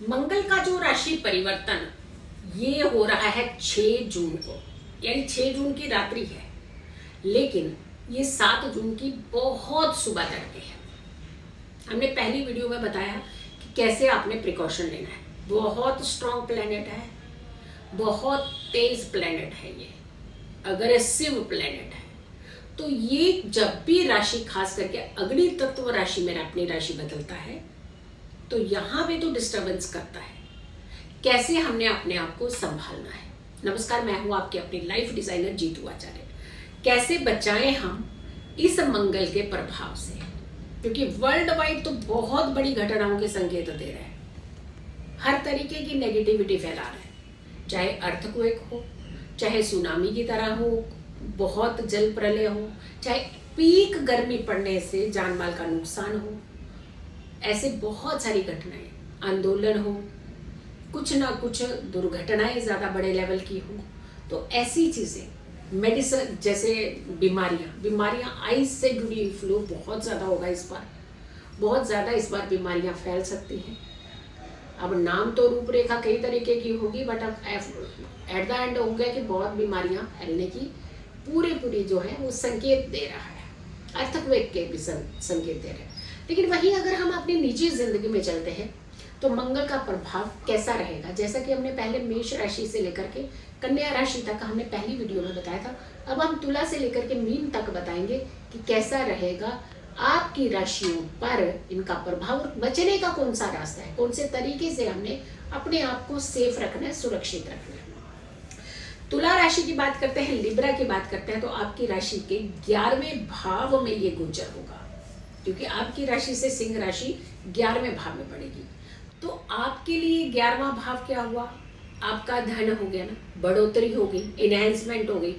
मंगल का जो राशि परिवर्तन ये हो रहा है 6 जून को, यानी 6 जून की रात्रि है, लेकिन ये 7 जून की बहुत सुबह तड़के है। हमने पहली वीडियो में बताया कि कैसे आपने प्रिकॉशन लेना है। बहुत स्ट्रॉन्ग प्लैनेट है, बहुत तेज प्लैनेट है, ये अग्रेसिव प्लैनेट है। तो ये जब भी राशि खास करके अग्नि तत्व राशि में अपनी राशि बदलता है तो यहाँ पे तो डिस्टर्बेंस करता है। कैसे हमने अपने आप को संभालना है। नमस्कार, मैं हूँ आपके अपनी लाइफ डिजाइनर जीतू आचार्य। कैसे बचाएं हम इस मंगल के प्रभाव से, क्योंकि वर्ल्ड वाइड तो बहुत बड़ी घटनाओं के संकेत दे रहा है, हर तरीके की नेगेटिविटी फैला रहा है। चाहे अर्थक्वेक हो, चाहे सुनामी की तरह हो, बहुत जल प्रलय हो, चाहे पीक गर्मी पड़ने से जान माल का नुकसान हो, ऐसे बहुत सारी घटनाएं, आंदोलन हो, कुछ ना कुछ दुर्घटनाएं ज्यादा बड़े लेवल की हो, तो ऐसी चीजें, मेडिसिन जैसे बीमारियां आइस से जुड़ी फ्लू बहुत ज्यादा होगा इस बार, बहुत ज्यादा इस बार बीमारियां फैल सकती हैं। अब नाम तो रूपरेखा कई तरीके की होगी, बट अब एट द एंड हो गया कि बहुत बीमारियां फैलने की पूरी जो है वो संकेत दे रहा है, अर्थक्वेक के भी संकेत दे रहे हैं। लेकिन वहीं अगर हम अपनी निजी जिंदगी में चलते हैं तो मंगल का प्रभाव कैसा रहेगा, जैसा कि हमने पहले मेष राशि से लेकर के कन्या राशि तक हमने पहली वीडियो में बताया था। अब हम तुला से लेकर के मीन तक बताएंगे कि कैसा रहेगा आपकी राशियों पर इनका प्रभाव, और बचने का कौन सा रास्ता है, कौन से तरीके से हमने अपने आप को सेफ रखना है, सुरक्षित रखना है। तुला राशि की बात करते हैं, लिब्रा की बात करते हैं, तो आपकी राशि के 11वें भाव में ये गोचर होगा, क्योंकि आपकी राशि से सिंह राशि 11वें भाव में पड़ेगी। तो आपके लिए 11वां भाव क्या हुआ, आपका धन हो गया ना, बढ़ोतरी हो गई, इनहेंसमेंट हो गई।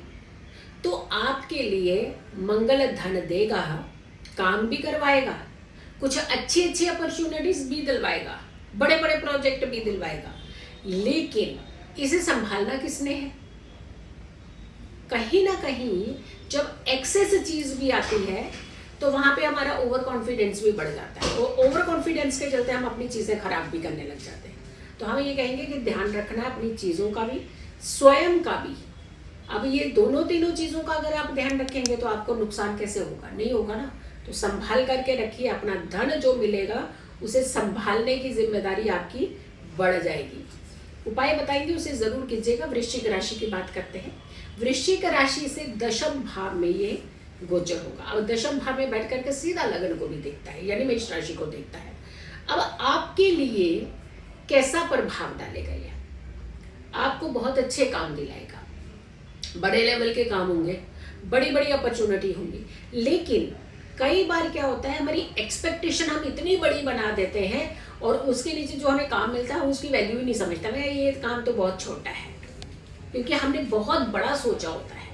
तो आपके लिए मंगल धन देगा, काम भी करवाएगा, कुछ अच्छी अपॉर्चुनिटीज भी दिलवाएगा, बड़े बड़े प्रोजेक्ट भी दिलवाएगा। लेकिन इसे संभालना किसने है। कहीं ना कहीं जब एक्सेस चीज भी आती है तो वहां पे हमारा ओवर कॉन्फिडेंस भी बढ़ जाता है, और ओवर कॉन्फिडेंस के चलते हम अपनी चीजें खराब भी करने लग जाते हैं। तो हम ये कहेंगे कि ध्यान रखना है अपनी चीजों का भी, स्वयं का भी। अब ये तीनों चीजों का अगर आप ध्यान रखेंगे तो आपको नुकसान कैसे होगा, नहीं होगा ना। तो संभाल करके रखिए, अपना धन जो मिलेगा उसे संभालने की जिम्मेदारी आपकी बढ़ जाएगी। उपाय बताएंगे, उसे जरूर कीजिएगा। वृश्चिक राशि की बात करते हैं। वृश्चिक राशि से दशम भाव में ये गोचर होगा। अब दशम भाव में बैठ करके सीधा लगन को भी देखता है, यानी मेष राशि को देखता है। अब आपके लिए कैसा प्रभाव डालेगा ये, आपको बहुत अच्छे काम दिलाएगा, बड़े लेवल के काम होंगे, बड़ी बड़ी अपॉर्चुनिटी होंगी। लेकिन कई बार क्या होता है, हमारी एक्सपेक्टेशन हम इतनी बड़ी बना देते हैं और उसके नीचे जो हमें काम मिलता है उसकी वैल्यू ही नहीं समझता। मैं ये काम तो बहुत छोटा है, क्योंकि हमने बहुत बड़ा सोचा होता है।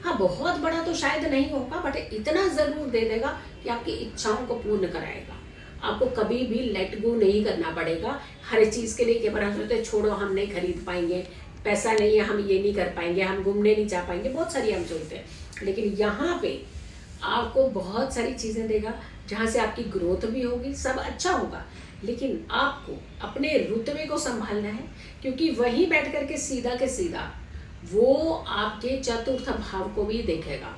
हाँ, बहुत बड़ा तो शायद नहीं होगा, बट इतना जरूर दे देगा कि आपकी इच्छाओं को पूर्ण कराएगा। आपको कभी भी लेट गो नहीं करना पड़ेगा हर चीज के लिए। के बराबर सोचते छोड़ो, हम नहीं खरीद पाएंगे, पैसा नहीं है, हम ये नहीं कर पाएंगे, हम घूमने नहीं जा पाएंगे, बहुत सारी हम सोचते हैं। लेकिन यहाँ पे आपको बहुत सारी चीजें देगा जहाँ से आपकी ग्रोथ भी होगी, सब अच्छा होगा। लेकिन आपको अपने रुतबे को संभालना है, क्योंकि वहीं बैठ करके सीधा के सीधा वो आपके चतुर्थ भाव को भी देखेगा।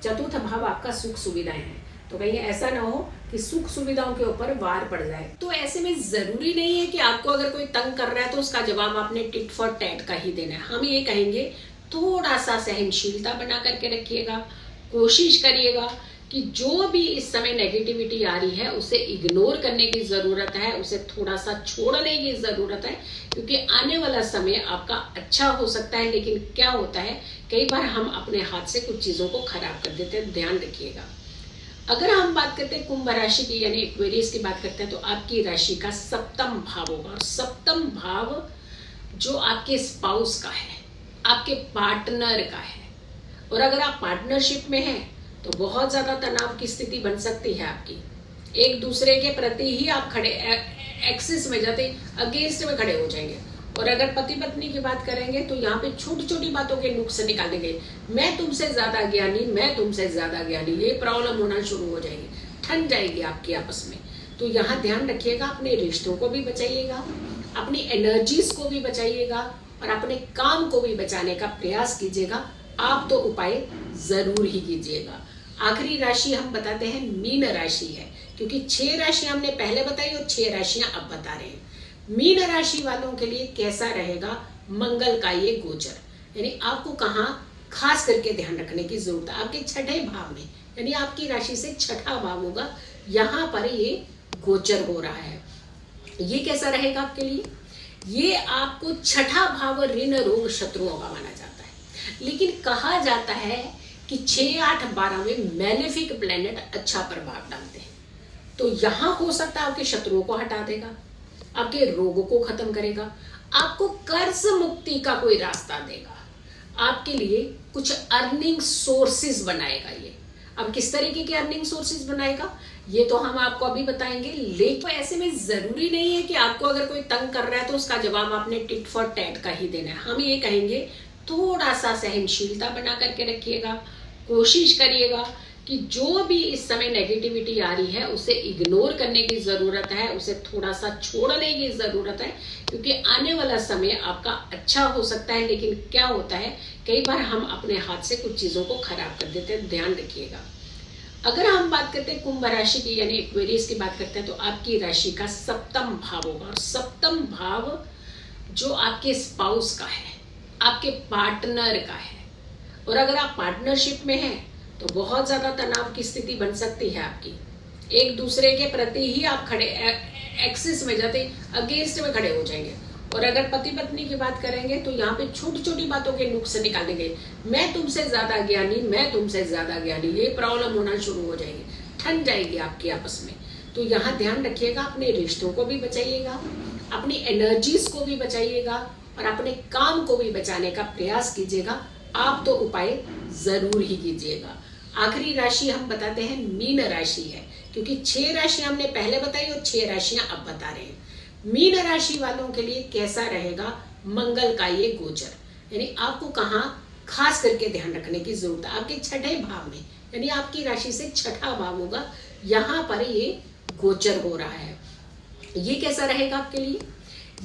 चतुर्थ भाव आपका सुख सुविधाएं है, तो कहीं ऐसा ना हो कि सुख सुविधाओं के ऊपर वार पड़ जाए। तो ऐसे में जरूरी नहीं है कि आपको अगर कोई तंग कर रहा है तो उसका जवाब आपने टिट फॉर टैट का ही देना है। हम ये कहेंगे थोड़ा सा सहनशीलता बना करके रखिएगा, कोशिश करिएगा कि जो भी इस समय नेगेटिविटी आ रही है उसे इग्नोर करने की जरूरत है, उसे थोड़ा सा छोड़ने की जरूरत है, क्योंकि आने वाला समय आपका अच्छा हो सकता है। लेकिन क्या होता है, कई बार हम अपने हाथ से कुछ चीजों को खराब कर देते हैं, ध्यान रखिएगा। अगर हम बात करते हैं कुंभ राशि की, यानी एक्वेरियस की बात करते हैं, तो आपकी राशि का सप्तम भाव होगा। और सप्तम भाव जो आपके स्पाउस का है, आपके पार्टनर का है, और अगर आप पार्टनरशिप में हैं तो बहुत ज्यादा तनाव की स्थिति बन सकती है आपकी। एक दूसरे के प्रति ही आप खड़े एक्सिस में जाते, अगेंस्ट में खड़े हो जाएंगे। और अगर पति पत्नी की बात करेंगे तो यहाँ पे छोटी छोटी बातों के नुक्स निकालेंगे, मैं तुमसे ज्यादा ज्ञानी, मैं तुमसे ज्यादा ज्ञानी, ये प्रॉब्लम होना शुरू हो जाएगी, ठन जाएगी आपकी आपस में। तो यहाँ ध्यान रखिएगा, अपने रिश्तों को भी बचाइएगा अपनी एनर्जीज को भी बचाइएगा और अपने काम को भी बचाने का प्रयास कीजिएगा। आप तो उपाय जरूर ही कीजिएगा। आखिरी राशि हम बताते हैं मीन राशि है, क्योंकि 6 राशियां हमने पहले बताई और 6 राशियां अब बता रहे हैं। मीन राशि वालों के लिए कैसा रहेगा मंगल का ये गोचर, यानी आपको कहाँ खास करके ध्यान रखने की जरूरत है। आपके छठे भाव में, यानी आपकी राशि से छठा भाव होगा, यहाँ पर ये गोचर हो रहा है। ये कैसा रहेगा आपके लिए? ये आपको छठा भाव ऋण रोग शत्रुओं का माना जाता है, लेकिन कहा जाता है कि 6, 8, 12 में मैलेफिक प्लेनेट अच्छा प्रभाव डालते हैं। तो यहां हो सकता है आपके शत्रुओं को हटा देगा, आपके रोगों को खत्म करेगा, आपको कर्ज मुक्ति का कोई रास्ता देगा, आपके लिए कुछ अर्निंग सोर्सेज बनाएगा। ये अब किस तरीके के अर्निंग सोर्सेज बनाएगा ये तो हम आपको अभी बताएंगे। लेकिन ऐसे में जरूरी नहीं है कि आपको अगर कोई तंग कर रहा है तो उसका जवाब आपने टिट फॉर टैट का ही देना है। हम ये कहेंगे थोड़ा सा सहनशीलता बना करके रखिएगा, कोशिश करिएगा कि जो भी इस समय नेगेटिविटी आ रही है उसे इग्नोर करने की जरूरत है, उसे थोड़ा सा छोड़ने की जरूरत है, क्योंकि आने वाला समय आपका अच्छा हो सकता है। लेकिन क्या होता है, कई बार हम अपने हाथ से कुछ चीजों को खराब कर देते हैं, ध्यान रखिएगा। अगर हम बात करते हैं कुंभ राशि की, यानी एक्वेरियस की बात करते हैं, तो आपकी राशि का सप्तम भाव होगा, और सप्तम भाव जो आपके स्पाउस का है, आपके पार्टनर का है। और अगर आप पार्टनरशिप में हैं तो बहुत ज्यादा तनाव की स्थिति बन सकती है आपकी, एक दूसरे के प्रति ही आप खड़े एक्सिस में जाते अगेंस्ट में खड़े हो जाएंगे। और अगर पति पत्नी की बात करेंगे तो यहाँ पे छोटी छोटी बातों के नुक्स निकालेंगे, मैं तुमसे ज्यादा ज्ञानी, मैं तुमसे ज्यादा ज्ञानी, ये प्रॉब्लम होना शुरू हो जाएगी, ठन जाएगी आपकी आपस में। तो यहाँ ध्यान रखिएगा, अपने रिश्तों को भी बचाइएगा, अपनी एनर्जीज को भी बचाइएगा और अपने काम को भी बचाने का प्रयास कीजिएगा। आप तो उपाय जरूर ही कीजिएगा। आखिरी राशि हम बताते हैं मीन राशि है, क्योंकि 6 राशियां हमने पहले बताई और 6 राशियां अब बता रहे हैं। मीन राशि वालों के लिए कैसा रहेगा मंगल का ये गोचर, यानी आपको कहाँ खास करके ध्यान रखने की जरूरत है। आपके छठे भाव में, यानी आपकी राशि से छठा भाव होगा, यहाँ पर ये गोचर हो रहा है। ये कैसा रहेगा आपके लिए?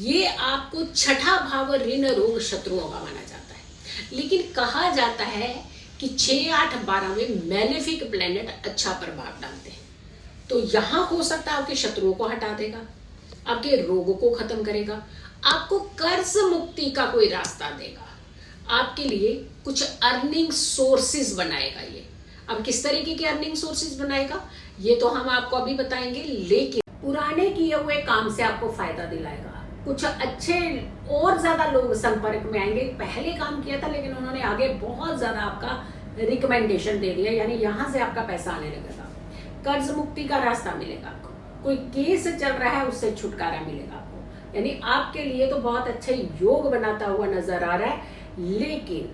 ये आपको छठा भाव ऋण रोग शत्रुओं का माना जाता है, लेकिन कहा जाता है कि 6, 8, 12 में मैलेफिक प्लेनेट अच्छा प्रभाव डालते हैं। तो यहां हो सकता है आपके शत्रुओं को हटा देगा, आपके रोगों को खत्म करेगा, आपको कर्ज मुक्ति का कोई रास्ता देगा, आपके लिए कुछ अर्निंग सोर्सेज बनाएगा। ये अब किस तरीके के अर्निंग सोर्सेज बनाएगा ये तो हम आपको अभी बताएंगे। लेकिन पुराने किए हुए काम से आपको फायदा दिलाएगा, कुछ अच्छे और ज्यादा लोग संपर्क में आएंगे। पहले काम किया था लेकिन उन्होंने आगे बहुत ज्यादा आपका रिकमेंडेशन दे दिया, यानी यहाँ से आपका पैसा आने लगेगा, कर्ज मुक्ति का रास्ता मिलेगा आपको, कोई केस चल रहा है उससे छुटकारा मिलेगा आपको, यानी आपके लिए तो बहुत अच्छा योग बनाता हुआ नजर आ रहा है। लेकिन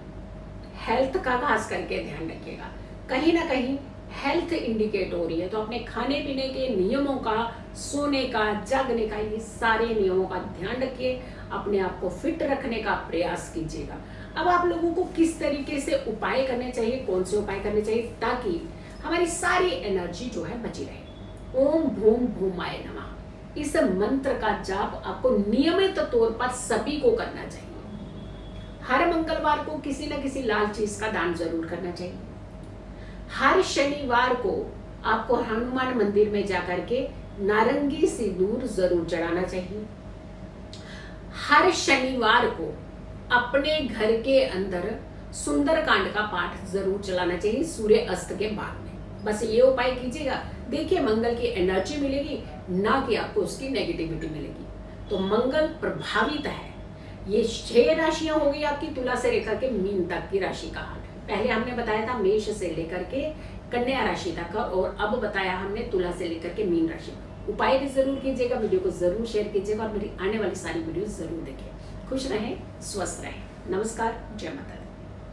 हेल्थ का खास करके ध्यान रखिएगा, कहीं ना कहीं हेल्थ इंडिकेट हो रही है, तो अपने खाने पीने के नियमों का, सोने का, जागने का, ये सारे नियमों का ध्यान रखिए, अपने आप को फिट रखने का प्रयास कीजिएगा। अब आप लोगों को किस तरीके से उपाय करने चाहिए, कौन से उपाय करने चाहिए ताकि हमारी सारी एनर्जी जो है बची रहे। ओम भूम भूमाय नमः, इस मंत्र का जाप आपको नियमित तौर पर सभी को करना चाहिए। हर मंगलवार को किसी न किसी लाल चीज का दान जरूर करना चाहिए। हर शनिवार को आपको हनुमान मंदिर में जाकर के नारंगी सिंदूर जरूर चढ़ाना चाहिए। हर शनिवार को अपने घर के अंदर सुंदरकांड का पाठ जरूर चलाना चाहिए सूर्य अस्त के बाद में। बस ये उपाय कीजिएगा, देखिए मंगल की एनर्जी मिलेगी, ना कि आपको उसकी नेगेटिविटी मिलेगी। तो मंगल प्रभावित है। ये 6 राशियां हो गई आपकी, तुला से लेकर के मीन तक की राशि का हाल। पहले हमने बताया था मेष से लेकर के कन्या राशि तक का, और अब बताया हमने तुला से लेकर के मीन राशि। उपाय भी जरूर कीजिएगा, वीडियो को जरूर शेयर कीजिएगा और मेरी आने वाली सारी वीडियो जरूर देखिए। खुश रहें, स्वस्थ रहें। नमस्कार, जय माता दी।